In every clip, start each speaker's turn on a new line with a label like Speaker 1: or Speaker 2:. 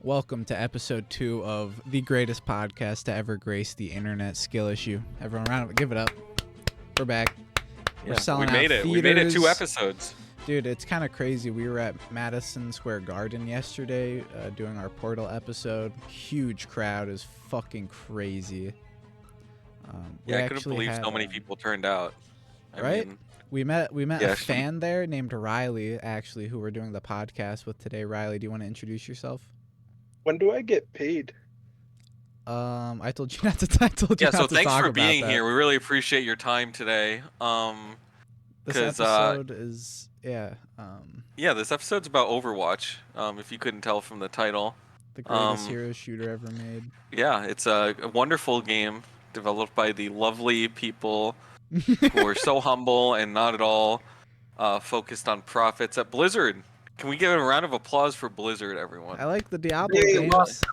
Speaker 1: Welcome to episode 2 of the greatest podcast to ever grace the internet, Skill Issue. Everyone, round up, give it up. We're back. We're selling
Speaker 2: we made
Speaker 1: out
Speaker 2: it.
Speaker 1: theaters.
Speaker 2: We made it 2 episodes.
Speaker 1: Dude, it's kind of crazy. We were at Madison Square Garden yesterday doing our Portal episode. Huge crowd. Is fucking crazy.
Speaker 2: I couldn't believe so many people turned out.
Speaker 1: I mean, we met a fan there named Riley, actually, who we're doing the podcast with today. Riley, do you want to introduce yourself?
Speaker 3: When do I get paid?
Speaker 1: I told you not to. I told you not to talk about that.
Speaker 2: So thanks for being here. We really appreciate your time today.
Speaker 1: This episode is
Speaker 2: this episode's about Overwatch. If you couldn't tell from the title,
Speaker 1: the greatest hero shooter ever made.
Speaker 2: Yeah, it's a wonderful game developed by the lovely people who are so humble and not at all focused on profits at Blizzard. Can we give a round of applause for Blizzard, everyone?
Speaker 1: I like the Diablo games.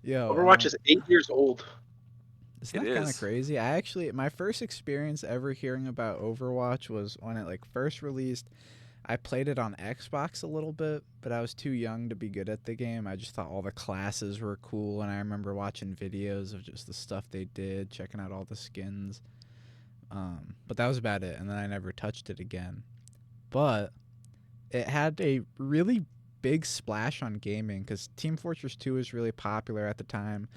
Speaker 1: Yo,
Speaker 3: Overwatch is 8 years old.
Speaker 1: Isn't that kind of crazy? My first experience ever hearing about Overwatch was when it first released. I played it on Xbox a little bit, but I was too young to be good at the game. I just thought all the classes were cool, and I remember watching videos of just the stuff they did, checking out all the skins. But that was about it, and then I never touched it again. But it had a really big splash on gaming because Team Fortress 2 was really popular at the time,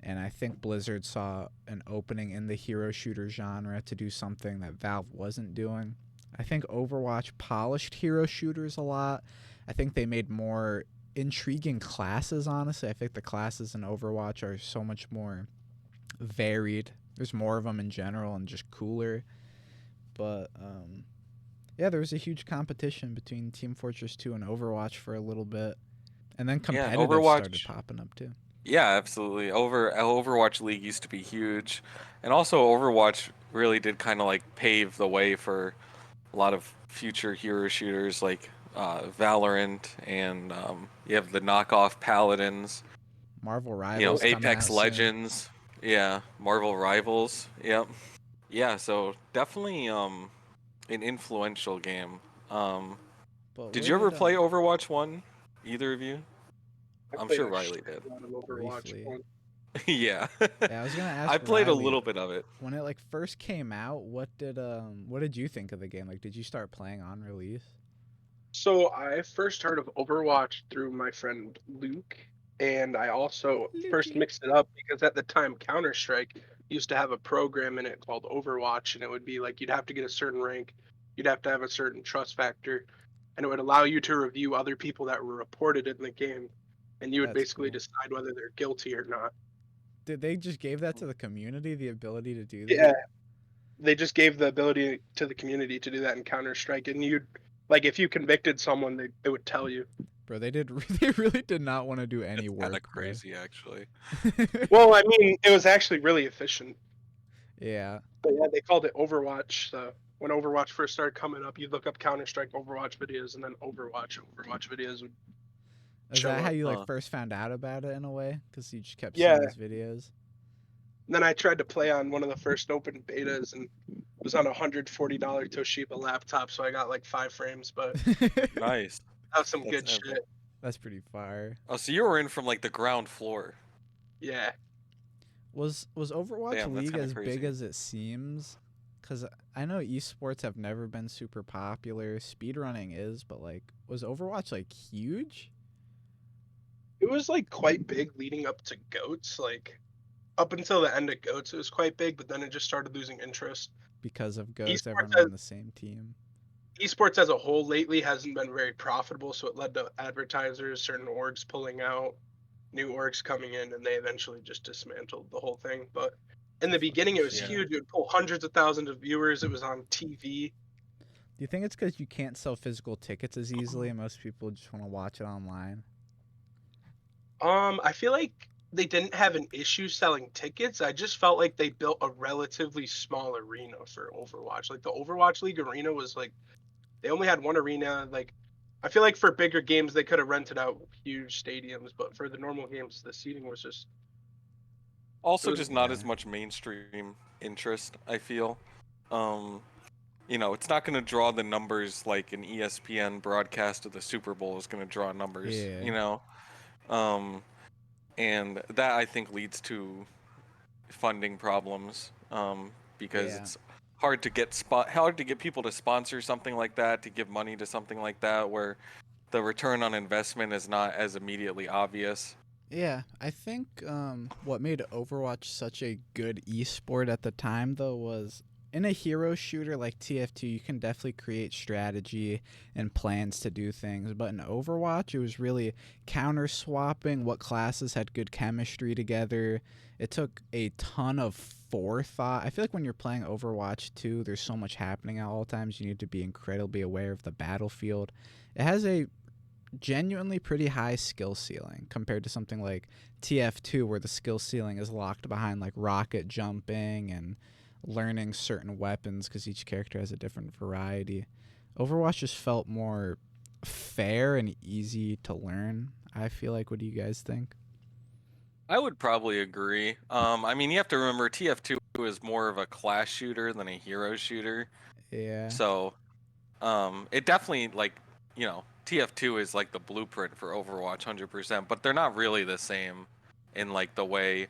Speaker 1: and I think Blizzard saw an opening in the hero shooter genre to do something that Valve wasn't doing. I think Overwatch polished hero shooters a lot. I think they made more intriguing classes, honestly. I think the classes in Overwatch are so much more varied. There's more of them in general and just cooler. But there was a huge competition between Team Fortress 2 and Overwatch for a little bit. And then competitive started popping up too.
Speaker 2: Yeah, absolutely. Overwatch League used to be huge. And also Overwatch really did kind of pave the way for a lot of future hero shooters like Valorant, and you have the knockoff Paladins.
Speaker 1: Marvel Rivals.
Speaker 2: Apex Legends. Soon. Yeah, Marvel Rivals. Yep. Yeah, so definitely an influential game. Did you ever play Overwatch 1? Either of you? I'm sure Riley did.
Speaker 3: Overwatch 1.
Speaker 2: Yeah.
Speaker 1: I was gonna ask.
Speaker 2: I played
Speaker 1: Riley,
Speaker 2: a little bit of it.
Speaker 1: When it first came out, what did you think of the game? Did you start playing on release?
Speaker 3: So I first heard of Overwatch through my friend Luke, and I also first mixed it up because at the time Counter-Strike used to have a program in it called Overwatch, and it would be you'd have to get a certain rank, you'd have to have a certain trust factor, and it would allow you to review other people that were reported in the game, and you would basically decide whether they're guilty or not.
Speaker 1: Did they just gave that to the community, the ability to do that?
Speaker 3: Yeah, they just gave the ability to the community to do that in Counter-Strike, and you'd if you convicted someone, they would tell you.
Speaker 1: Bro, they really did not want to do any work.
Speaker 2: Kind of crazy, actually.
Speaker 3: Well, I mean, it was actually really efficient.
Speaker 1: Yeah.
Speaker 3: But yeah, they called it Overwatch. So when Overwatch first started coming up, you'd look up Counter-Strike Overwatch videos, and then Overwatch videos would.
Speaker 1: Is that how you first found out about it in a way? Because you just kept seeing these videos.
Speaker 3: And then I tried to play on one of the first open betas, and it was on a $140 Toshiba laptop, so I got 5 frames. But
Speaker 2: nice.
Speaker 3: That was some good shit.
Speaker 1: That's pretty fire.
Speaker 2: Oh, so you were in from the ground floor.
Speaker 3: Yeah.
Speaker 1: Was Overwatch League as big as it seems? Because I know esports have never been super popular. Speedrunning is, but was Overwatch huge?
Speaker 3: It was quite big leading up to GOATS. Up until the end of GOATS, it was quite big, but then it just started losing interest.
Speaker 1: Because of GOATS, everyone on the same team.
Speaker 3: Esports as a whole lately hasn't been very profitable, so it led to advertisers, certain orgs pulling out, new orgs coming in, and they eventually just dismantled the whole thing. But in the beginning, it was huge. It would pull hundreds of thousands of viewers. It was on TV.
Speaker 1: Do you think it's because you can't sell physical tickets as easily, and most people just want to watch it online?
Speaker 3: I feel like they didn't have an issue selling tickets. I just felt like they built a relatively small arena for Overwatch. The Overwatch League arena was they only had one arena. I feel like for bigger games they could have rented out huge stadiums, but for the normal games the seating was just
Speaker 2: just not as much mainstream interest, I feel. It's not going to draw the numbers like an ESPN broadcast of the Super Bowl is going to draw numbers, And that I think leads to funding problems, because
Speaker 1: Yeah.
Speaker 2: it's hard to get people to sponsor something like that, to give money to something like that, where the return on investment is not as immediately obvious.
Speaker 1: Yeah, I think what made Overwatch such a good esport at the time, though, was in a hero shooter like TF2, you can definitely create strategy and plans to do things. But in Overwatch, it was really counter swapping what classes had good chemistry together. It took a ton of forethought. I feel like when you're playing Overwatch 2, there's so much happening at all times. You need to be incredibly aware of the battlefield. It has a genuinely pretty high skill ceiling compared to something like TF2 where the skill ceiling is locked behind like rocket jumping and learning certain weapons because each character has a different variety. Overwatch just felt more fair and easy to learn. I feel like. What do you guys think?
Speaker 2: I would probably agree. I mean, you have to remember TF2 is more of a class shooter than a hero shooter.
Speaker 1: Yeah.
Speaker 2: So, it definitely TF2 is like the blueprint for Overwatch 100%, but they're not really the same in like the way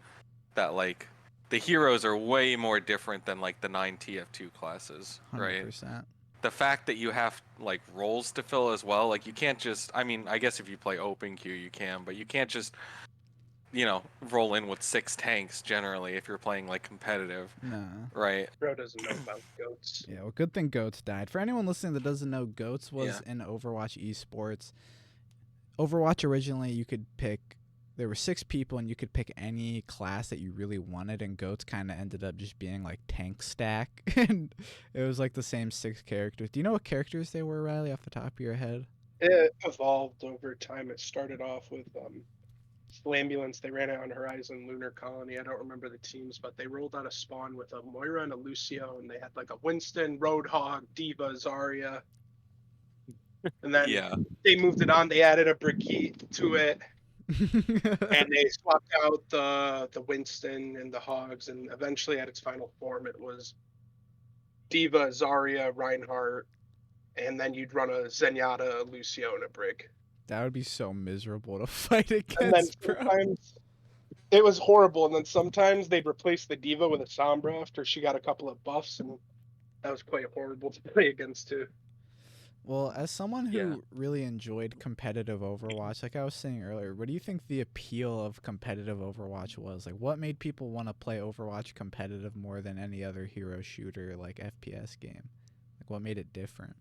Speaker 2: that like the heroes are way more different than like the 9 TF2 classes, right?
Speaker 1: 100%.
Speaker 2: The fact that you have like roles to fill as well, like you can't just, I mean, I guess if you play open queue you can, but you can't just roll in with 6 tanks generally if you're playing like competitive,
Speaker 1: No.
Speaker 2: right?
Speaker 3: Bro doesn't know about goats.
Speaker 1: Yeah, well, good thing Goats died. For anyone listening that doesn't know, Goats was
Speaker 2: Yeah.
Speaker 1: in Overwatch esports. Overwatch originally, you could pick. There were 6 people, and you could pick any class that you really wanted. And Goats kind of ended up just being like tank stack, and it was like the same 6 characters. Do you know what characters they were, Riley, off the top of your head?
Speaker 3: It evolved over time. It started off with Ambulance. They ran it on Horizon, Lunar Colony. I don't remember the teams, but they rolled out a spawn with a Moira and a Lucio, and they had like a Winston, Roadhog, Diva, Zarya, and then
Speaker 2: Yeah.
Speaker 3: they moved it on. They added a Brigitte to it, and they swapped out the Winston and the Hogs, and eventually, at its final form, it was Diva, Zarya, Reinhardt, and then you'd run a Zenyatta, a Lucio, and a Brig.
Speaker 1: That would be so miserable to fight
Speaker 3: And then
Speaker 1: against, bro.
Speaker 3: sometimes it was horrible, and then sometimes they'd replace the Diva with a Sombra after she got a couple of buffs, and that was quite horrible to play against too.
Speaker 1: Well, as someone
Speaker 2: Yeah.
Speaker 1: who really enjoyed competitive Overwatch, like I was saying earlier, what do you think the appeal of competitive Overwatch was? Like, what made people want to play Overwatch competitive more than any other hero shooter, like FPS game? Like, what made it different?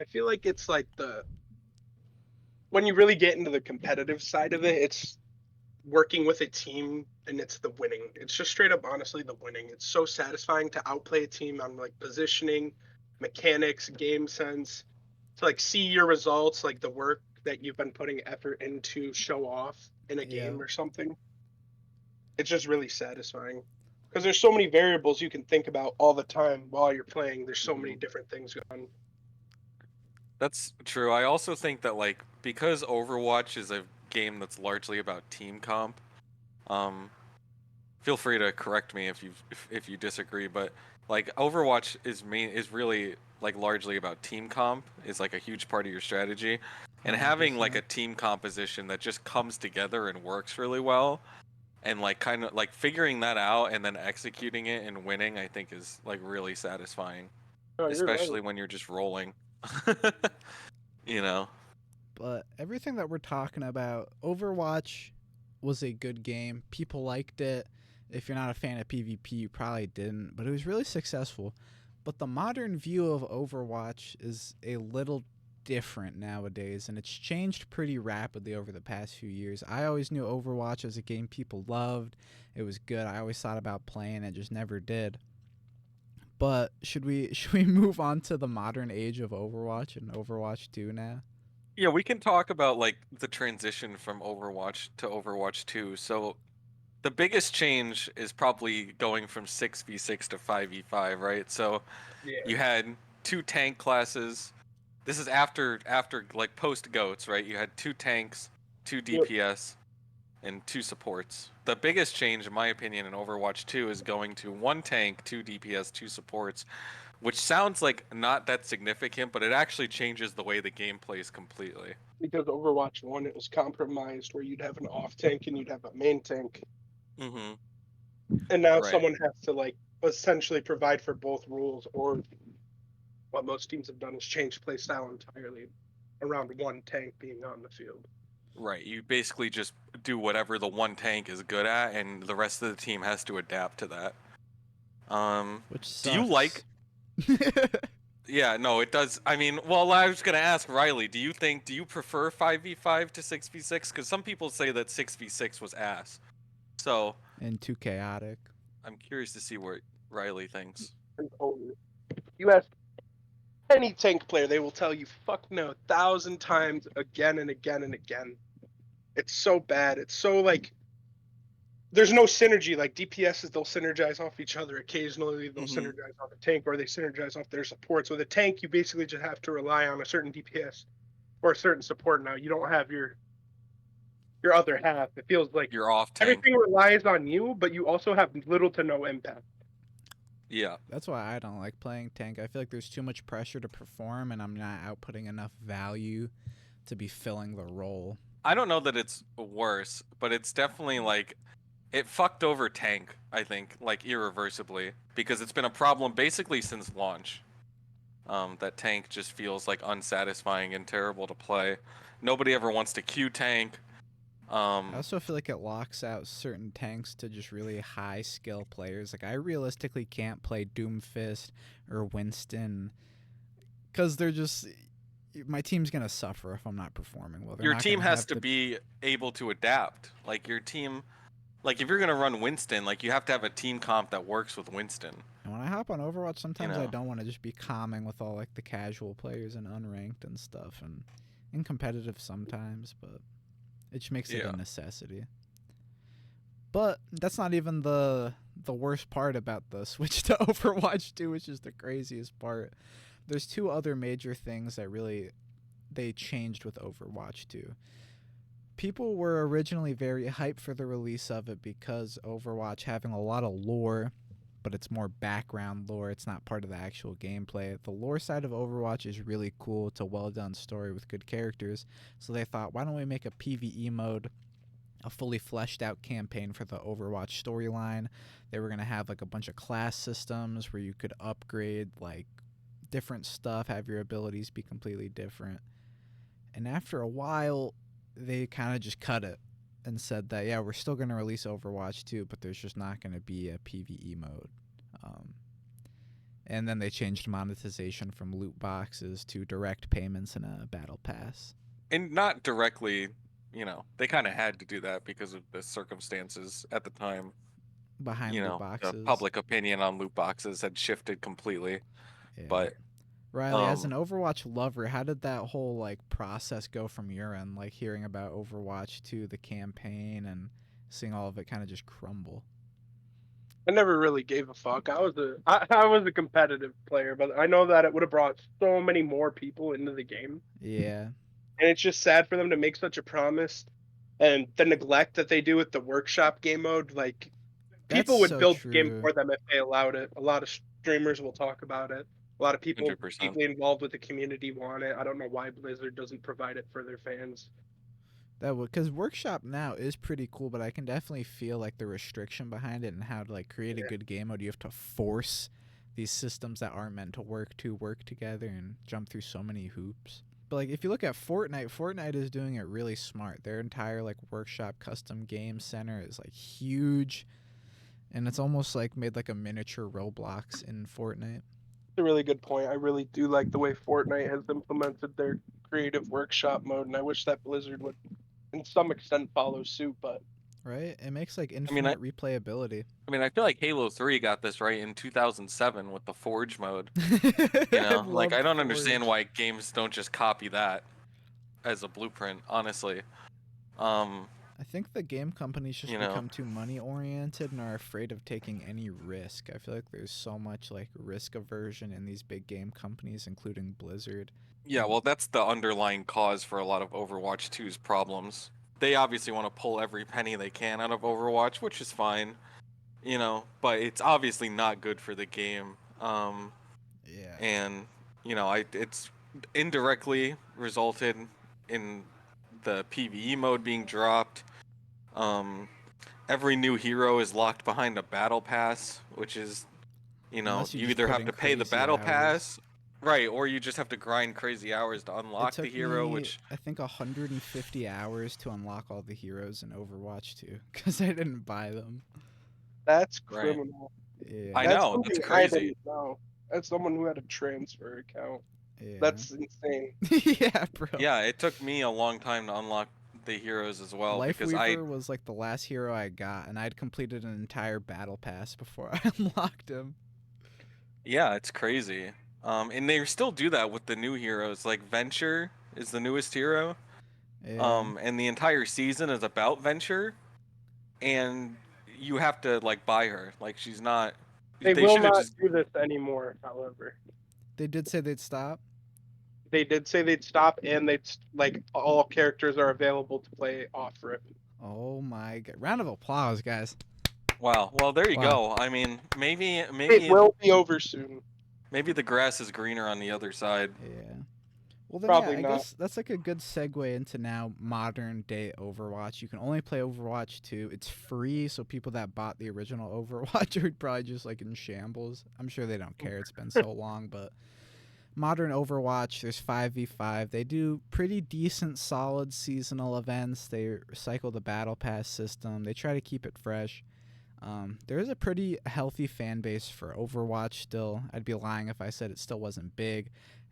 Speaker 3: I feel like it's like when you really get into the competitive side of it, it's working with a team and it's the winning. It's just straight up honestly the winning. It's so satisfying to outplay a team on like positioning, mechanics, game sense, to like see your results, like the work that you've been putting effort into show off in a
Speaker 1: Yeah.
Speaker 3: game or something. It's just really satisfying. Because there's so many variables you can think about all the time while you're playing. There's so many different things going on.
Speaker 2: That's true. I also think that like because Overwatch is a game that's largely about team comp, um, feel free to correct me if you disagree, but like Overwatch is really like largely about team comp, is like a huge part of your strategy, and having like a
Speaker 1: 100%.
Speaker 2: team composition that just comes together and works really well, and like kind of like figuring that out and then executing it and winning, I think is like really satisfying,
Speaker 3: Oh, you're right.
Speaker 2: especially when you're just rolling. you know.
Speaker 1: But everything that we're talking about, Overwatch was a good game. People liked it. If you're not a fan of PvP, you probably didn't, but it was really successful. But the modern view of Overwatch is a little different nowadays, and it's changed pretty rapidly over the past few years. I always knew Overwatch as a game people loved. It was good. I always thought about playing it, just never did. But should we move on to the modern age of Overwatch and Overwatch 2 now?
Speaker 2: Yeah, we can talk about like the transition from Overwatch to Overwatch 2. So the biggest change is probably going from 6v6 to 5v5, right? So
Speaker 3: Yeah.
Speaker 2: you had 2 tank classes. This is after like post goats, right? You had 2 tanks, 2
Speaker 3: Yep.
Speaker 2: DPS, and 2 supports. The biggest change in my opinion in Overwatch 2 is going to 1 tank, 2 DPS, 2 supports, which sounds like not that significant, but it actually changes the way the game plays completely.
Speaker 3: Because Overwatch 1, it was compromised where you'd have an off tank and you'd have a main tank.
Speaker 2: Mm-hmm.
Speaker 3: And now
Speaker 2: Right.
Speaker 3: someone has to like essentially provide for both rules, or what most teams have done is change play style entirely around one tank being on the field.
Speaker 2: Right. You basically just do whatever the one tank is good at, and the rest of the team has to adapt to that.
Speaker 1: Which sucks.
Speaker 2: Do you like? Yeah, no, it does. I mean, well, I was gonna ask Riley. Do you prefer 5v5 to 6v6? Because some people say that 6v6 was ass. So.
Speaker 1: And too chaotic.
Speaker 2: I'm curious to see what Riley thinks.
Speaker 3: You ask any tank player, they will tell you, fuck no, 1,000 times again and again and again. It's so bad. It's so like, there's no synergy. Like DPSs, they'll synergize off each other. Occasionally, they'll synergize off a tank, or they synergize off their support. So the tank, you basically just have to rely on a certain DPS or a certain support. Now you don't have your other half. It feels like
Speaker 2: you're off tank.
Speaker 3: Everything relies on you, but you also have little to no impact.
Speaker 2: Yeah.
Speaker 1: That's why I don't like playing tank. I feel like there's too much pressure to perform, and I'm not outputting enough value to be filling the role.
Speaker 2: I don't know that it's worse, but it's definitely like it fucked over tank, I think, like irreversibly, because it's been a problem basically since launch. That tank just feels like unsatisfying and terrible to play. Nobody ever wants to queue tank.
Speaker 1: I also feel like it locks out certain tanks to just really high skill players. Like I realistically can't play Doomfist or Winston because they're just my team's gonna suffer if I'm not performing well.
Speaker 2: Your team has to be able to adapt. Like your team, like if you're gonna run Winston, like you have to have a team comp that works with Winston.
Speaker 1: And when I hop on Overwatch, sometimes I don't want to just be calming with all like the casual players and unranked and stuff, and in competitive sometimes, but it just makes it a necessity. But that's not even the worst part about the switch to Overwatch 2, which is the craziest part. There's two other major things that really they changed with Overwatch 2. People were originally very hyped for the release of it because Overwatch having a lot of lore, but it's more background lore. It's not part of the actual gameplay. The lore side of Overwatch is really cool. It's a well-done story with good characters. So they thought, why don't we make a PvE mode, a fully fleshed out campaign for the Overwatch storyline. They were going to have like a bunch of class systems where you could upgrade like different stuff, have your abilities be completely different. And after a while, they kind of just cut it and said that, yeah, we're still going to release Overwatch 2, but there's just not going to be a PvE mode. And then they changed monetization from loot boxes to direct payments and a battle pass.
Speaker 2: And not directly, you know, they kind of had to do that because of the circumstances at the time.
Speaker 1: Behind loot boxes.
Speaker 2: The public opinion on loot boxes had shifted completely. Yeah. But
Speaker 1: Riley, as an Overwatch lover, how did that whole like process go from your end? Like hearing about Overwatch 2, the campaign, and seeing all of it kind of just crumble.
Speaker 3: I never really gave a fuck. I was a competitive player, but I know that it would have brought so many more people into the game.
Speaker 1: Yeah.
Speaker 3: And it's just sad for them to make such a promise, and the neglect that they do with the workshop game mode. Like people would build the game for them if they allowed it. A lot of streamers will talk about it. A lot of people
Speaker 2: 100%.
Speaker 3: deeply involved with the community want it. I don't know why Blizzard doesn't provide it for their fans.
Speaker 1: That would, because Workshop now is pretty cool, but I can definitely feel like the restriction behind it and how to like create a good game mode. You have to force these systems that aren't meant to work together and jump through so many hoops. But like if you look at Fortnite is doing it really smart. Their entire like Workshop custom game center is like huge, and it's almost like made like a miniature Roblox in Fortnite.
Speaker 3: It's a really good point. I really do like the way Fortnite has implemented their creative workshop mode, and I wish that Blizzard would, in some extent, follow suit. But
Speaker 1: right, it makes like infinite replayability.
Speaker 2: I mean, I feel like Halo 3 got this right in 2007 with the Forge mode. You know, like I don't understand why games don't just copy that as a blueprint. Honestly.
Speaker 1: I think the game companies just become too money oriented and are afraid of taking any risk. I feel like there's so much like risk aversion in these big game companies, including Blizzard.
Speaker 2: Yeah, well, that's the underlying cause for a lot of Overwatch 2's problems. They obviously want to pull every penny they can out of Overwatch, which is fine, you know, but it's obviously not good for the game.
Speaker 1: Yeah.
Speaker 2: And it's indirectly resulted in the PvE mode being dropped. Um, every new hero is locked behind a battle pass, which is,
Speaker 1: Unless you
Speaker 2: you
Speaker 1: just
Speaker 2: either
Speaker 1: put
Speaker 2: have
Speaker 1: in
Speaker 2: to pay the
Speaker 1: crazy
Speaker 2: battle
Speaker 1: hours.
Speaker 2: pass, right, or you just have to grind crazy hours to
Speaker 1: It
Speaker 2: unlock the
Speaker 1: took
Speaker 2: hero,
Speaker 1: me,
Speaker 2: which,
Speaker 1: I think, 150 hours to unlock all the heroes in Overwatch 2 because I didn't buy them.
Speaker 3: That's
Speaker 2: right.
Speaker 3: criminal.
Speaker 2: I
Speaker 1: Yeah.
Speaker 3: That's
Speaker 2: know, that's
Speaker 3: something I
Speaker 2: crazy.
Speaker 3: didn't know. That's someone who had a transfer account.
Speaker 1: Yeah.
Speaker 3: That's insane.
Speaker 1: Yeah, bro.
Speaker 2: Yeah, it took me a long time to unlock the heroes as well because
Speaker 1: Lifeweaver was like the last hero I got, and I'd completed an entire battle pass before I unlocked him.
Speaker 2: yeah, it's crazy. And they still do that with the new heroes. Like Venture is the newest hero.
Speaker 1: Yeah.
Speaker 2: And the entire season is about Venture, and you have to like buy her. Like she's not.
Speaker 3: They
Speaker 2: They
Speaker 3: will
Speaker 2: should have
Speaker 3: not
Speaker 2: just.
Speaker 3: do this anymore, however.
Speaker 1: They did say they'd stop.
Speaker 3: They did say they'd stop, and like all characters are available to play off rip.
Speaker 1: Oh my god. Round of applause, guys.
Speaker 2: Wow. Well, there you
Speaker 1: Wow.
Speaker 2: go. I mean, maybe
Speaker 3: It will be over soon.
Speaker 2: maybe the grass is greener on the other side.
Speaker 1: Yeah. Well, then, yeah,
Speaker 3: Probably
Speaker 1: I
Speaker 3: not.
Speaker 1: guess that's like a good segue into now modern day Overwatch. You can only play Overwatch 2. It's free, so people that bought the original Overwatch are probably just like in shambles. I'm sure they don't care. It's been so long, but modern Overwatch, there's 5v5. They do pretty decent, solid seasonal events. They cycle the battle pass system. They try to keep it fresh. There is a pretty healthy fan base for Overwatch still. I'd be lying if I said it still wasn't big.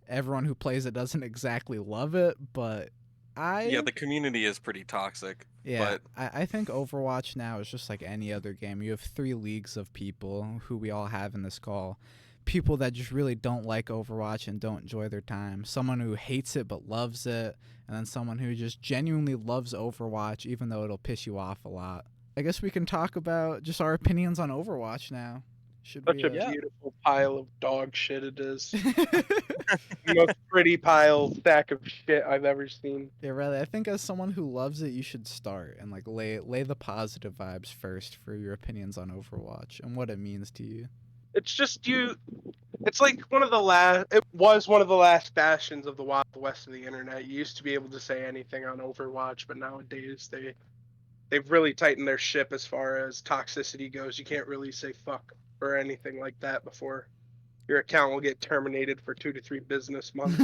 Speaker 1: Everyone who plays it doesn't exactly love it, but
Speaker 2: Yeah,
Speaker 1: I
Speaker 2: the community is pretty toxic.
Speaker 1: yeah,
Speaker 2: But
Speaker 1: I think Overwatch now is just like any other game. You have 3 leagues of people who we all have in this call. People that just really don't like Overwatch and don't enjoy their time. Someone who hates it but loves it. And then someone who just genuinely loves Overwatch even though it'll piss you off a lot. I guess we can talk about just our opinions on Overwatch now. Should
Speaker 3: Such
Speaker 1: we?
Speaker 3: a
Speaker 2: yeah,
Speaker 3: beautiful pile of dog shit it is. The most pretty pile stack of shit I've ever seen.
Speaker 1: Yeah, really. I think as someone who loves it, you should start and like lay the positive vibes first for your opinions on Overwatch and what it means to you.
Speaker 3: It's just you. It's like one of the last. It was one of the last bastions of the Wild West of the internet. You used to be able to say anything on Overwatch, but nowadays they've really tightened their ship as far as toxicity goes. You can't really say fuck or anything like that before your account will get terminated for 2 to 3 business months.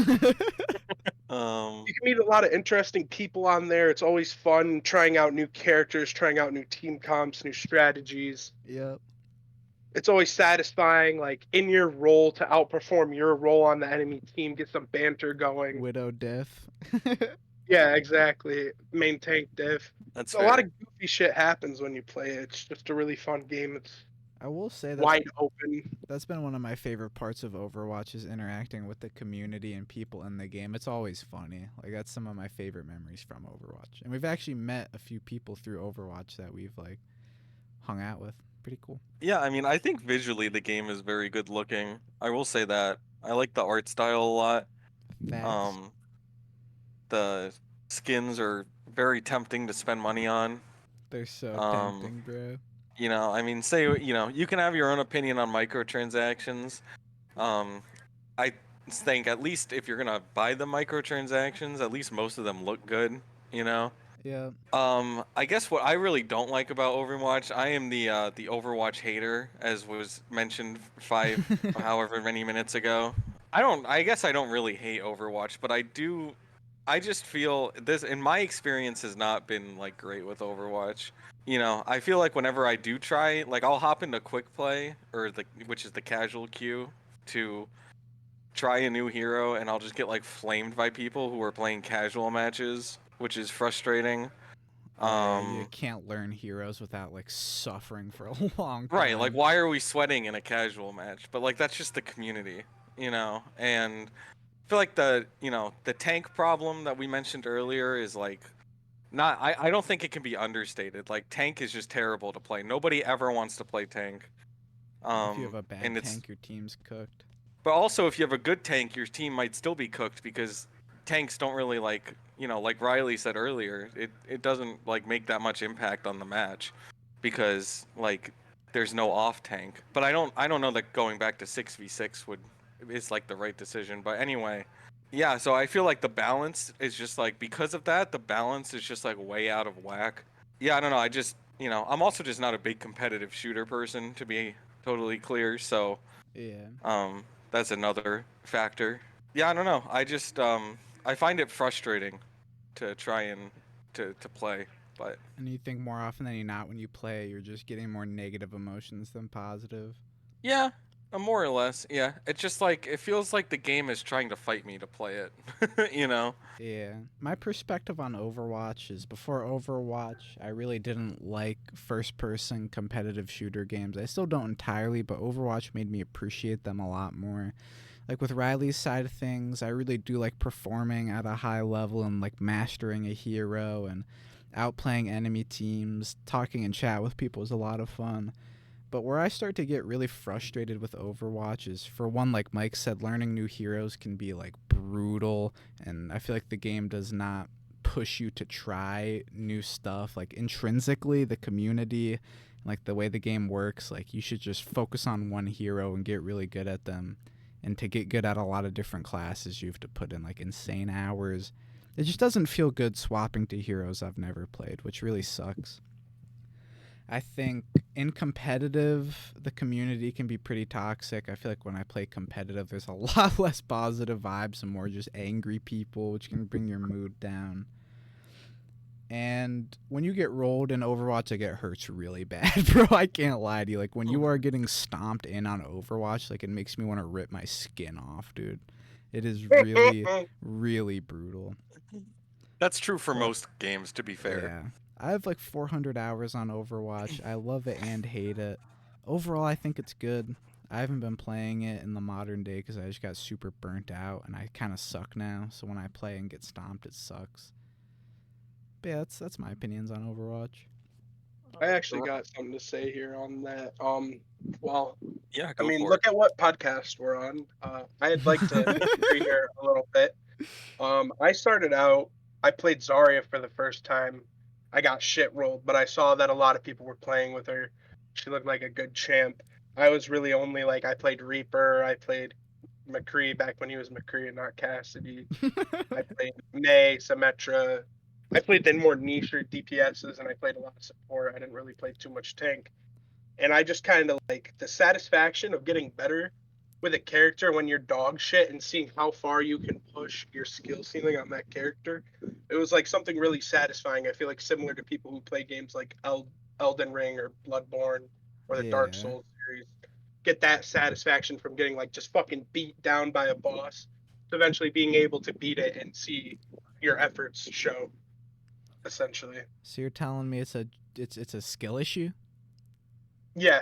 Speaker 2: um,
Speaker 3: You can meet a lot of interesting people on there. It's always fun trying out new characters, trying out new team comps, new strategies.
Speaker 1: Yep.
Speaker 3: It's always satisfying, like in your role to outperform your role on the enemy team, get some banter going.
Speaker 1: Widow diff.
Speaker 3: Yeah, exactly. Main tank diff.
Speaker 2: that's
Speaker 3: A lot
Speaker 2: fair.
Speaker 3: of goofy shit happens when you play it. It's just a really fun game. It's
Speaker 1: I will say
Speaker 3: wide open.
Speaker 1: that's been one of my favorite parts of Overwatch is interacting with the community and people in the game. It's always funny. Like that's some of my favorite memories from Overwatch. And we've actually met a few people through Overwatch that we've like hung out with. Pretty cool.
Speaker 2: Yeah, I mean, I think visually the game is very good looking. I will say that. I like the art style a lot.
Speaker 1: Facts.
Speaker 2: Um, the skins are very tempting to spend money on.
Speaker 1: They're so
Speaker 2: Um,
Speaker 1: tempting, bro.
Speaker 2: I mean, say, you can have your own opinion on microtransactions. Um, I think at least if you're gonna buy the microtransactions, at least most of them look good, you know?
Speaker 1: Yeah.
Speaker 2: I guess what I really don't like about Overwatch, I am the Overwatch hater, as was mentioned however many minutes ago. I guess I don't really hate Overwatch, but I just feel this, in my experience, has not been like great with Overwatch. I feel like whenever I do try, like I'll hop into quick play or which is the casual queue to try a new hero, and I'll just get like flamed by people who are playing casual matches, which is frustrating.
Speaker 1: Oh yeah, you
Speaker 2: Um,
Speaker 1: can't learn heroes without like suffering for a long
Speaker 2: right, like
Speaker 1: time.
Speaker 2: why are we sweating in a casual match? But like that's just the community, and I feel like the tank problem that we mentioned earlier is like not I don't think it can be understated. Like tank is just terrible to play. Nobody ever wants to play tank.
Speaker 1: If you have a
Speaker 2: And
Speaker 1: bad
Speaker 2: it's
Speaker 1: tank, your team's cooked.
Speaker 2: But also, if you have a good tank, your team might still be cooked because tanks don't really like Riley said earlier, it doesn't like make that much impact on the match because like there's no off tank. But I don't know that going back to 6v6 is like the right decision. But anyway, yeah. So I feel like the balance is just like because of that, the balance is just like way out of whack. Yeah, I don't know. I just I'm also just not a big competitive shooter person, to be totally clear. So
Speaker 1: Yeah.
Speaker 2: that's another factor. Yeah, I don't know. I just I find it frustrating to try and to play, but
Speaker 1: And you think more often than not when you play, you're just getting more negative emotions than positive.
Speaker 2: yeah, more or less. Yeah, it's just like it feels like the game is trying to fight me to play it. you know.
Speaker 1: Yeah. My perspective on Overwatch is before Overwatch, I really didn't like first person competitive shooter games. I still don't entirely, but Overwatch made me appreciate them a lot more. Like with Riley's side of things, I really do like performing at a high level and like mastering a hero and outplaying enemy teams. Talking in chat with people is a lot of fun. But where I start to get really frustrated with Overwatch is, for one, like Mike said, learning new heroes can be like brutal, and I feel like the game does not push you to try new stuff. Like intrinsically, the community, like the way the game works, like you should just focus on one hero and get really good at them. And to get good at a lot of different classes, you have to put in like insane hours. It just doesn't feel good swapping to heroes I've never played, which really sucks. I think in competitive, the community can be pretty toxic. I feel like when I play competitive, there's a lot less positive vibes and more just angry people, which can bring your mood down. And when you get rolled in Overwatch, it hurts really bad, bro. I can't lie to you. Like when you are getting stomped in on Overwatch, like it makes me want to rip my skin off, dude. It is really, really brutal.
Speaker 2: That's true for
Speaker 1: But
Speaker 2: most games, to be fair.
Speaker 1: yeah. I have like 400 hours on Overwatch. I love it and hate it. Overall, I think it's good. I haven't been playing it in the modern day because I just got super burnt out and I kind of suck now. So when I play and get stomped, it sucks. But yeah, that's my opinions on Overwatch.
Speaker 3: I actually got something to say here on that. Well,
Speaker 2: Yeah,
Speaker 3: I
Speaker 2: go
Speaker 3: mean,
Speaker 2: for it.
Speaker 3: look at what podcast we're on. I'd like to disagree here a little bit. I started out, I played Zarya for the first time. I got shit rolled, but I saw that a lot of people were playing with her. She looked like a good champ. I was really only like, I played Reaper, I played McCree back when he was McCree and not Cassidy. I played May, Symmetra. I played the more niche DPSs and I played a lot of support. I didn't really play too much tank. And I just kind of like the satisfaction of getting better with a character when you're dog shit and seeing how far you can push your skill ceiling on that character. It was like something really satisfying. I feel like similar to people who play games like Elden Ring or Bloodborne or the Dark
Speaker 1: Yeah.
Speaker 3: Souls series. Get that satisfaction from getting like just fucking beat down by a boss to eventually being able to beat it and see your efforts show, essentially.
Speaker 1: So you're telling me it's a skill issue?
Speaker 3: Yeah.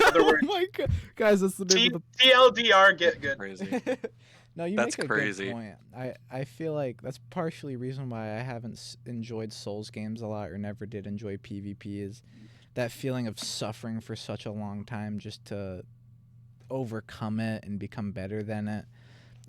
Speaker 3: Other
Speaker 1: Oh
Speaker 3: words,
Speaker 1: my god, guys, that's the name of the
Speaker 3: TLDR, get good.
Speaker 2: Crazy.
Speaker 1: no, you
Speaker 2: That's
Speaker 1: make a good
Speaker 2: crazy.
Speaker 1: point. I feel like that's partially reason why I haven't enjoyed Souls games a lot or never did enjoy PvP is that feeling of suffering for such a long time just to overcome it and become better than it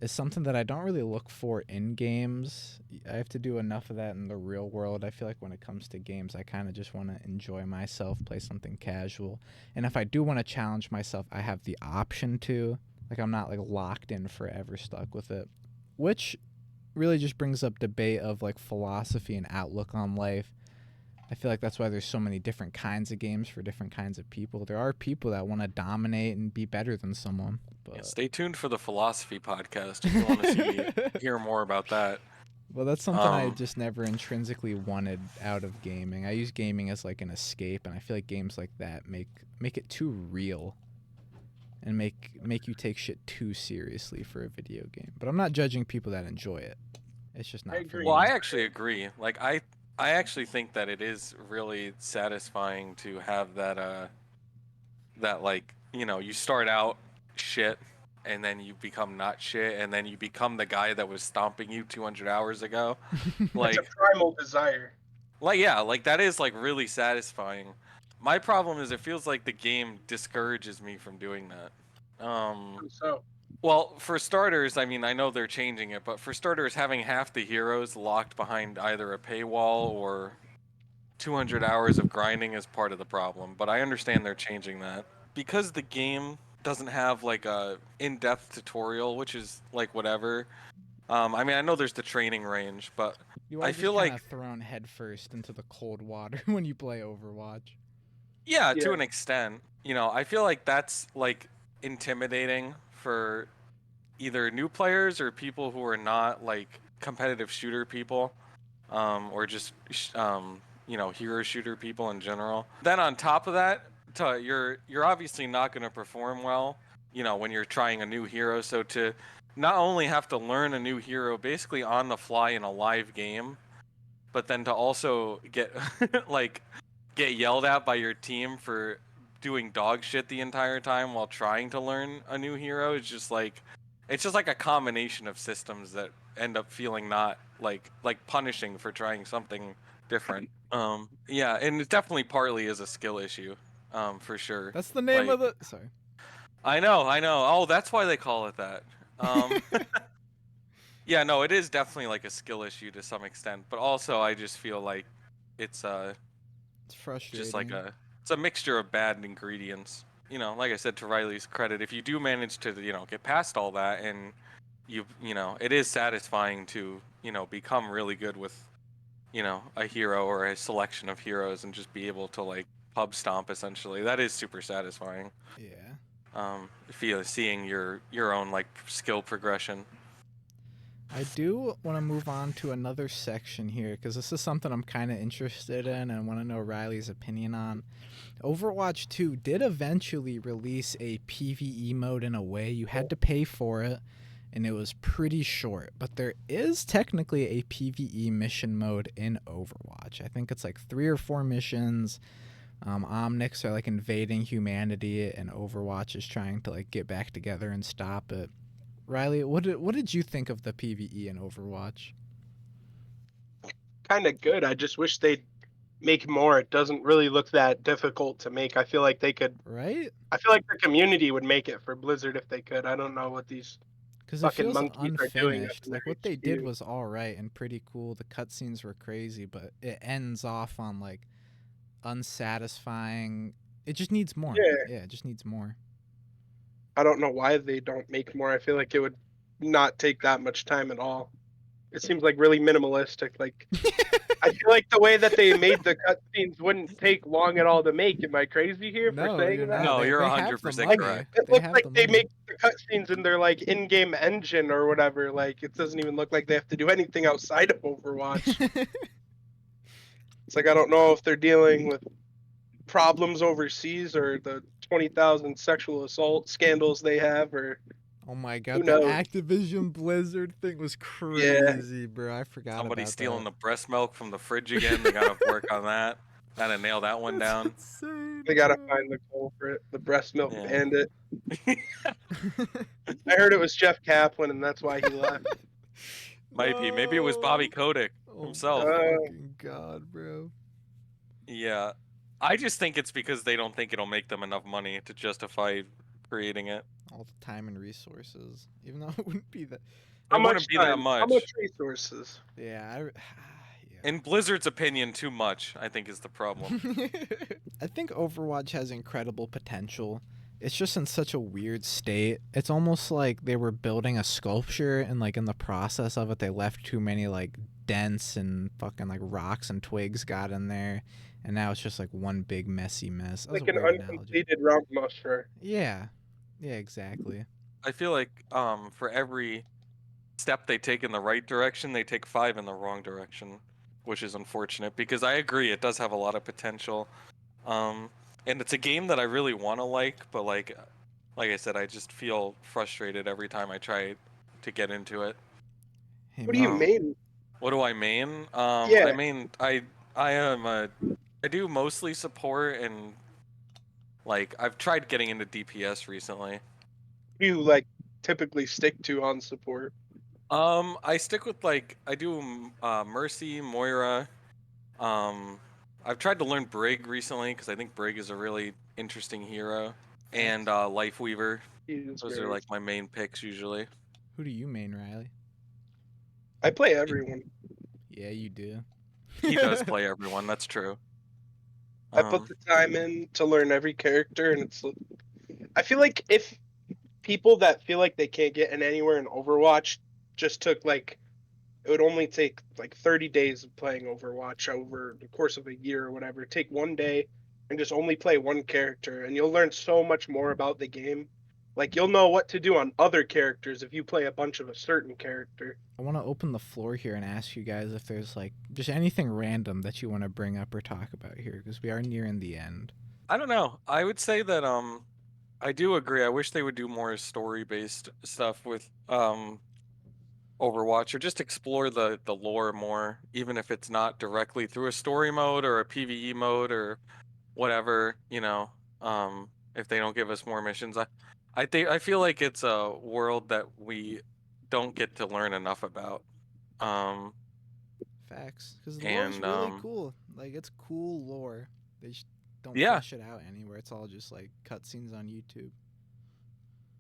Speaker 1: is something that I don't really look for in games. I have to do enough of that in the real world. I feel like when it comes to games, I kind of just want to enjoy myself, play something casual. And if I do want to challenge myself, I have the option to. Like I'm not like locked in forever stuck with it. Which really just brings up debate of like philosophy and outlook on life. I feel like that's why there's so many different kinds of games for different kinds of people. There are people that want to dominate and be better than someone. But
Speaker 2: Yeah, stay tuned for the philosophy podcast if you want to hear more about that.
Speaker 1: well, that's something I just never intrinsically wanted out of gaming. I use gaming as like an escape, and I feel like games like that make it too real and make you take shit too seriously for a video game. But I'm not judging people that enjoy it. It's just
Speaker 3: I
Speaker 1: not for
Speaker 3: agree.
Speaker 2: Well,
Speaker 1: me.
Speaker 2: I actually agree. Like I actually think that it is really satisfying to have that like, you start out shit and then you become not shit and then you become the guy that was stomping you 200 hours ago.
Speaker 3: It's a
Speaker 2: Like
Speaker 3: primal desire.
Speaker 2: yeah, like that is like really satisfying. My problem is it feels like the game discourages me from doing that.
Speaker 3: So
Speaker 2: Well, for starters, I mean, I know they're changing it, but for starters, having half the heroes locked behind either a paywall or 200 hours of grinding is part of the problem. But I understand they're changing that. Because the game doesn't have like a in-depth tutorial, which is like whatever. I mean, I know there's the training range, but
Speaker 1: You
Speaker 2: I
Speaker 1: are just
Speaker 2: feel
Speaker 1: kind
Speaker 2: like
Speaker 1: of thrown headfirst into the cold water when you play Overwatch.
Speaker 2: yeah,
Speaker 3: Yeah.
Speaker 2: to an extent. You know, I feel like that's like intimidating for either new players or people who are not like competitive shooter people, or just you know, hero shooter people in general. Then on top of that, you're obviously not going to perform well, you know, when you're trying a new hero. So to not only have to learn a new hero basically on the fly in a live game, but then to also get like get yelled at by your team for doing dog shit the entire time while trying to learn a new hero is just like it's just like a combination of systems that end up feeling not like punishing for trying something different. Yeah, and it definitely partly is a skill issue, for sure.
Speaker 1: That's the name
Speaker 2: Like
Speaker 1: of the. Sorry.
Speaker 2: I know. Oh, that's why they call it that. Yeah, no, it is definitely like a skill issue to some extent, but also I just feel like it's
Speaker 1: It's
Speaker 2: just like
Speaker 1: frustrating.
Speaker 2: it's a mixture of bad ingredients. You know, like I said, to Riley's credit, if you do manage to, you know, get past all that and you know, it is satisfying to, you know, become really good with, you know, a hero or a selection of heroes and just be able to like pub stomp essentially. That is super satisfying.
Speaker 1: Yeah.
Speaker 2: Seeing your own like skill progression.
Speaker 1: I do want to move on to another section here because this is something I'm kind of interested in and I want to know Riley's opinion on. Overwatch 2 did eventually release a PvE mode in a way you had to pay for it, and it was pretty short. But there is technically a PvE mission mode in Overwatch. I think it's like 3 or 4 missions. Omnics are like invading humanity, and Overwatch is trying to like get back together and stop it. Riley, what did you think of the PvE in Overwatch?
Speaker 3: Kind of good. I just wish they'd make more. It doesn't really look that difficult to make. I feel like they could.
Speaker 1: Right?
Speaker 3: I feel like the community would make it for Blizzard if they could. I don't know what these
Speaker 1: Because it
Speaker 3: fucking
Speaker 1: feels
Speaker 3: monkeys are doing up
Speaker 1: unfinished.
Speaker 3: in their
Speaker 1: Like what they did
Speaker 3: HQ.
Speaker 1: was all right and pretty cool. The cutscenes were crazy, but it ends off on like unsatisfying. It just needs more.
Speaker 3: Yeah,
Speaker 1: Yeah, it just needs more.
Speaker 3: I don't know why they don't make more. I feel like it would not take that much time at all. It seems like really minimalistic. Like I feel like the way that they made the cutscenes wouldn't take long at all to make. Am I crazy here for
Speaker 1: No, you're
Speaker 3: saying that?
Speaker 1: not.
Speaker 2: No, you're
Speaker 1: They have the
Speaker 2: 100%
Speaker 3: Like
Speaker 1: money.
Speaker 2: correct.
Speaker 3: it
Speaker 1: They
Speaker 3: looks
Speaker 1: have
Speaker 3: like
Speaker 1: the
Speaker 3: they
Speaker 1: money.
Speaker 3: make the cutscenes in their like in-game engine or whatever. Like it doesn't even look like they have to do anything outside of Overwatch. It's like I don't know if they're dealing with problems overseas or the 20,000 sexual assault scandals they have, or
Speaker 1: Oh my
Speaker 3: who
Speaker 1: god, the
Speaker 3: knows?
Speaker 1: Activision Blizzard thing was
Speaker 3: Yeah,
Speaker 1: crazy, bro. I forgot
Speaker 2: Somebody
Speaker 1: about
Speaker 2: stealing
Speaker 1: that.
Speaker 2: the breast milk from the fridge again. They gotta work on that. Gotta nail that one
Speaker 1: That's
Speaker 2: down.
Speaker 1: insane,
Speaker 3: they gotta
Speaker 1: bro.
Speaker 3: find the culprit, the breast milk
Speaker 2: Yeah.
Speaker 3: bandit. I heard it was Jeff Kaplan, and that's why he left.
Speaker 2: Might be. Maybe it was Bobby
Speaker 1: No.
Speaker 2: Kotick
Speaker 1: Oh my
Speaker 2: himself.
Speaker 1: fucking god, bro.
Speaker 2: Yeah. I just think it's because they don't think it'll make them enough money to justify creating it.
Speaker 1: All the time and resources. Even though it wouldn't be that.
Speaker 3: How
Speaker 2: It
Speaker 3: much
Speaker 2: wouldn't be that
Speaker 3: time? How much
Speaker 2: much.
Speaker 3: resources?
Speaker 1: Yeah, yeah.
Speaker 2: In Blizzard's opinion, too much, I think, is the problem.
Speaker 1: I think Overwatch has incredible potential. It's just in such a weird state. It's almost like they were building a sculpture and like in the process of it they left too many like dents and fucking like rocks and twigs got in there and now it's just like one big messy mess. That was a
Speaker 3: Like an
Speaker 1: weird analogy.
Speaker 3: uncompleted round mushroom.
Speaker 1: Yeah. Yeah, exactly.
Speaker 2: I feel like for every step they take in the right direction, they take 5 in the wrong direction, which is unfortunate because I agree it does have a lot of potential. Um, and it's a game that I really want to like, but like I said, I just feel frustrated every time I try to get into it.
Speaker 1: Hey
Speaker 3: What do you
Speaker 1: man.
Speaker 3: mean?
Speaker 2: What do I main?
Speaker 3: Yeah,
Speaker 2: I am a I do mostly support and like I've tried getting into DPS recently.
Speaker 3: what do you like typically stick to on support?
Speaker 2: I stick with like I do Mercy, Moira. Um, I've tried to learn Brig recently because I think Brig is a really interesting hero, and
Speaker 1: Facts.
Speaker 2: Lifeweaver.
Speaker 3: Jesus
Speaker 2: Those are like
Speaker 3: Christ.
Speaker 2: my main picks usually.
Speaker 1: Who do you main, Riley?
Speaker 3: I play everyone.
Speaker 1: Yeah, you do.
Speaker 2: He does play everyone. That's true.
Speaker 3: I put the time in to learn every character, and I feel like if people that feel like they can't get in anywhere in Overwatch just took like it would only take like 30 days of playing Overwatch over the course of a year or whatever. Take one day and just only play one character, and you'll learn so much more about the game. Like, you'll know what to do on other characters if you play a bunch of a certain character.
Speaker 1: I want to open the floor here and ask you guys if there's like just anything random that you want to bring up or talk about here, because we are nearing the end.
Speaker 2: I don't know. I would say that I do agree. I wish they would do more story-based stuff with Overwatch, or just explore the lore more, even if it's not directly through a story mode or a PvE mode or whatever, you know. If they don't give us more missions, I feel like it's a world that we don't get to learn enough about.
Speaker 1: Facts, because the lore is
Speaker 2: And
Speaker 1: really cool. Like, it's cool lore. They just don't
Speaker 2: Yeah.
Speaker 1: flesh it out anywhere. It's all just like cutscenes on YouTube.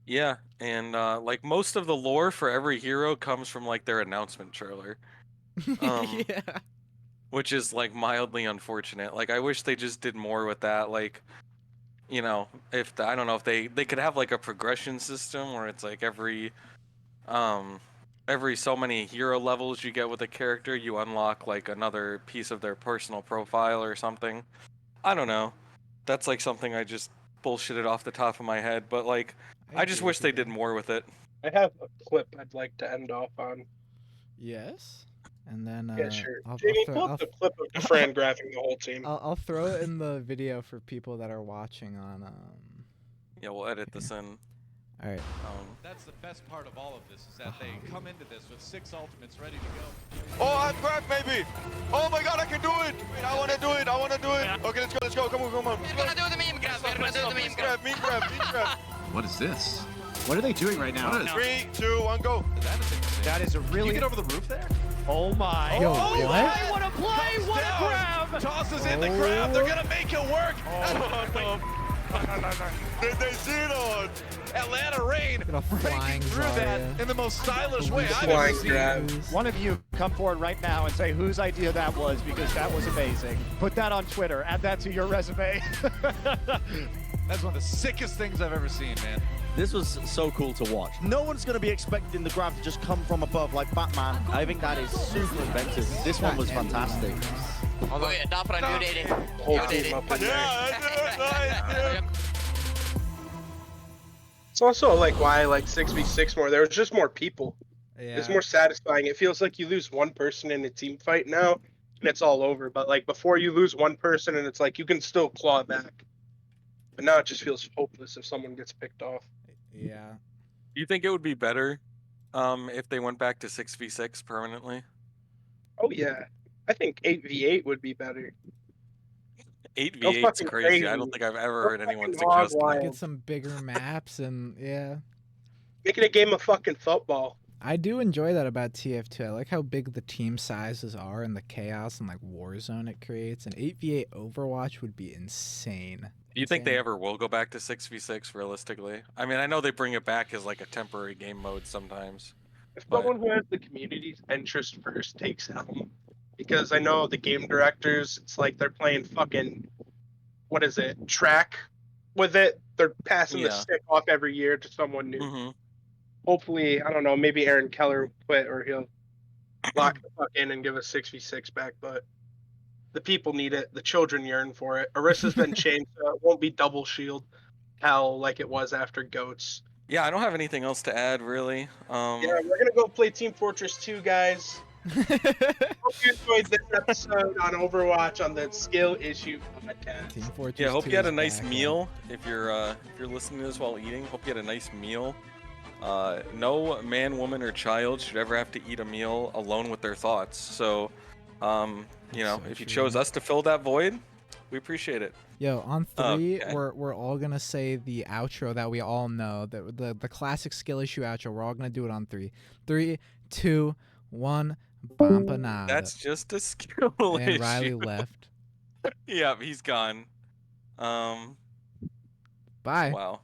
Speaker 2: Yeah, and like most of the lore for every hero comes from like their announcement trailer,
Speaker 1: Yeah.
Speaker 2: which is like mildly unfortunate. Like I wish they just did more with that. Like, you know, if I don't know if they could have like a progression system where it's like every so many hero levels you get with a character, you unlock like another piece of their personal profile or something. I don't know. That's like something I just bullshitted off the top of my head, but like I just
Speaker 1: agree
Speaker 2: wish
Speaker 1: with
Speaker 2: they
Speaker 1: you
Speaker 2: did
Speaker 1: there.
Speaker 2: more with it.
Speaker 3: I have a clip I'd like to end off on.
Speaker 1: Yes. And then
Speaker 3: Yeah, sure.
Speaker 1: I'll
Speaker 3: Jamie,
Speaker 1: throw
Speaker 3: pull up the clip of Fran graphing the whole team.
Speaker 1: I'll throw it in the video for people that are watching on
Speaker 2: Yeah, we'll edit this in.
Speaker 1: All right.
Speaker 4: That's the best part of all of this, is that they come into this with 6 ultimates ready to go.
Speaker 5: Oh, I'm cracked, baby! Oh my god, I can do it! I wanna do it, I wanna do it! Okay, let's go, come on.
Speaker 6: We're gonna do the meme grab, we're gonna do the meme grab.
Speaker 5: Mean grab.
Speaker 7: What is this? What are they doing right now?
Speaker 5: 3, 2, 1, go!
Speaker 7: That is a really...
Speaker 4: You get over the roof there?
Speaker 7: Oh my...
Speaker 1: Yo,
Speaker 4: oh,
Speaker 1: what?
Speaker 4: my, what a play! What a grab!
Speaker 5: Tosses in the grab, they're gonna make it work! They see it on!
Speaker 4: Atlanta Rain
Speaker 1: Look at a flying
Speaker 4: breaking through that
Speaker 1: Zarya.
Speaker 4: in the most stylish way I've
Speaker 3: Flying
Speaker 4: ever seen.
Speaker 3: grab.
Speaker 7: One of you come forward right now and say whose idea that was, because that was amazing. Put that on Twitter. Add that to your resume.
Speaker 4: That's one of the sickest things I've ever seen, man.
Speaker 8: This was so cool to watch. No one's going to be expecting the grab to just come from above like Batman. I think that is super inventive. This one was fantastic.
Speaker 6: Wait, not for a new dating.
Speaker 3: Whole team up in there.
Speaker 5: Yeah, I did it,
Speaker 3: It's also like why I like 6v6 more. There was just more people.
Speaker 1: Yeah.
Speaker 3: It's more satisfying. It feels like you lose one person in a team fight now, and it's all over. But like before, you lose one person, and it's like you can still claw back. But now it just feels hopeless if someone gets picked off.
Speaker 1: Yeah.
Speaker 2: Do you think it would be better if they went back to 6v6 permanently?
Speaker 3: Oh yeah, I think 8v8 would be better.
Speaker 2: 8v8's
Speaker 3: fucking
Speaker 2: crazy. I
Speaker 3: crazy.
Speaker 2: don't think I've ever
Speaker 3: Go
Speaker 2: heard anyone
Speaker 3: fucking hog
Speaker 2: suggest
Speaker 3: wild.
Speaker 2: that.
Speaker 1: Get some bigger maps and yeah.
Speaker 3: Make it a game of fucking football.
Speaker 1: I do enjoy that about TF2. I like how big the team sizes are and the chaos and like war zone it creates. And 8v8 Overwatch would be insane.
Speaker 2: Do you think they ever will go back to 6v6 realistically? I mean, I know they bring it back as like a temporary game mode sometimes.
Speaker 3: If
Speaker 2: But-
Speaker 3: someone who has the community's interest first takes helm, because I know the game directors, it's like they're playing fucking, what is it, track with it. They're passing the
Speaker 2: Yeah.
Speaker 3: stick off every year to someone new.
Speaker 2: hmm
Speaker 3: Hopefully, I don't know, maybe Aaron Keller will quit or he'll lock the fuck in and give us 6v6 back, but the people need it. The children yearn for it. Orissa's been changed, so it won't be double shield hell like it was after Goats.
Speaker 2: Yeah, I don't have anything else to add really.
Speaker 3: Yeah, we're gonna go play Team Fortress 2, guys. Hope you enjoyed this episode on Overwatch on the Skill Issue podcast.
Speaker 1: Team Fortress
Speaker 2: Yeah, hope
Speaker 1: 2
Speaker 2: you had a
Speaker 1: is
Speaker 2: nice
Speaker 1: back,
Speaker 2: meal. If you're listening to this while eating, hope you had a nice meal. No man, woman, or child should ever have to eat a meal alone with their thoughts. So, you know,
Speaker 1: So
Speaker 2: if you
Speaker 1: true.
Speaker 2: chose us to fill that void, we appreciate it.
Speaker 1: Yo, on 3,
Speaker 2: Okay.
Speaker 1: we're all gonna say the outro that we all know, the classic skill issue outro. We're all gonna do it on 3. 3, 2, 1. Bompanada.
Speaker 2: That's just a skill
Speaker 1: and
Speaker 2: issue.
Speaker 1: Riley left.
Speaker 2: Yeah, he's gone.
Speaker 1: Bye.
Speaker 2: Wow.